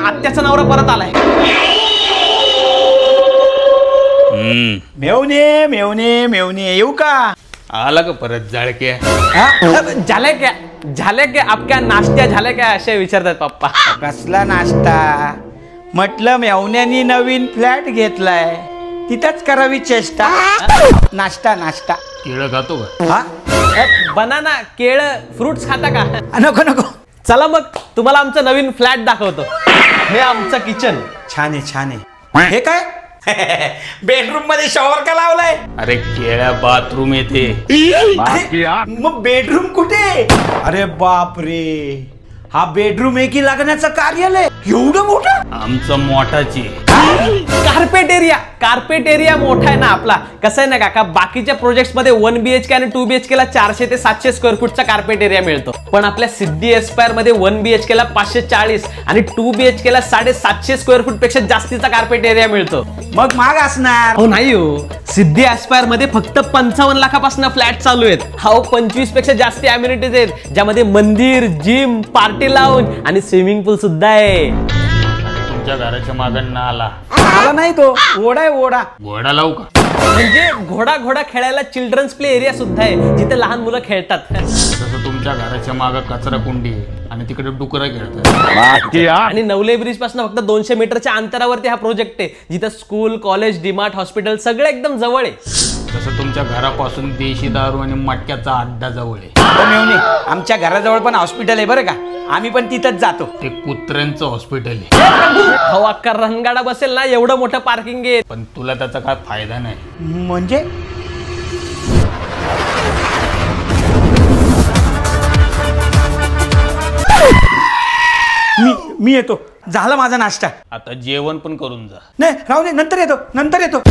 आत्याचा नवरा परत आलाय. मेवणे मेवणे मेवणे येऊ का? आला का परत जाळक्या? झाले क्या आपल्या नाश्त्या झाल्या क्या असे विचारतात पप्पा. कसला नाश्ता? म्हटलं मेवण्यानी नवीन फ्लॅट घेतलाय, तिथंच करावी चेष्टा. नाश्ता नाश्ता. केळं खातो का? हा बनाना केळ फ्रुट्स खाता का? नको नको. चला मग तुम्हाला आमचं नवीन फ्लॅट दाखवतो. हे आमचं किचन. छान आहे छान आहे. हे काय? बेडरूम मध्ये शॉवर का लावलाय? अरे केळ्या बाथरूम येते. मग बेडरूम कुठे? अरे बाप रे, हा बेडरूम आहे की लग्नाचं कार्यालय? एवढं मोठं? आमचं मोठाची. कार्पेट एरिया मोठा आहे ना आपला. कसं आहे ना काका, बाकीच्या प्रोजेक्ट्स मध्ये 1 BHK आणि 2 BHK ला 400 ते 700 स्क्वेअर फूटचा कार्पेट एरिया मिळतो, पण आपल्या सिद्धी एस्पायर मध्ये 1 BHK ला 540 आणि 2 BHK ला 750 स्क्वेअर फूट पेक्षा जास्तीचा कार्पेट एरिया मिळतो. मग महाग असणार. हो नाही हो, सिद्धी एस्पायर मध्ये फक्त 55 लाखापासून फ्लॅट चालू आहेत. हा 25 पेक्षा जास्त अम्युनिटीज आहेत, ज्यामध्ये मंदिर, जिम, पार्टी लाऊंज आणि स्विमिंग पूल सुद्धा आहे. तुमच्या घराच्या मागं नाला. आला नाही तो, ओढा आहे ओढा. घोडा लावू का? म्हणजे घोडा खेळायला चिल्ड्रन्स प्ले एरिया सुद्धा आहे, जिथे लहान मुलं खेळतात. जसं तुमच्या घराच्या मागं कचरा कुंडी आहे आणि तिकडे डुकरं खेळतात. आणि नवले ब्रिज पासून फक्त 200 मीटरच्या अंतरावरती हा प्रोजेक्ट आहे, जिथे स्कूल, कॉलेज, डीमार्ट, हॉस्पिटल सगळं एकदम जवळ आहे. जसं तुमच्या घरापासून देशी दारू आणि मटक्याचा अड्डा जवळ आहे. मेवणे, आमच्या घराजवळ पण हॉस्पिटल आहे बरं का, आम्ही पण तिथंच जातो. ते कुत्र्यांचं हॉस्पिटल आहे. हो अक्का रणगाडा बसेल ना, एवढं मोठं पार्किंग आहे. पण तुला त्याचा काय फायदा नाही. म्हणजे मी येतो, झाला माझा नाश्ता. आता जेवण पण करून जा. नाही राहू दे, नंतर येतो.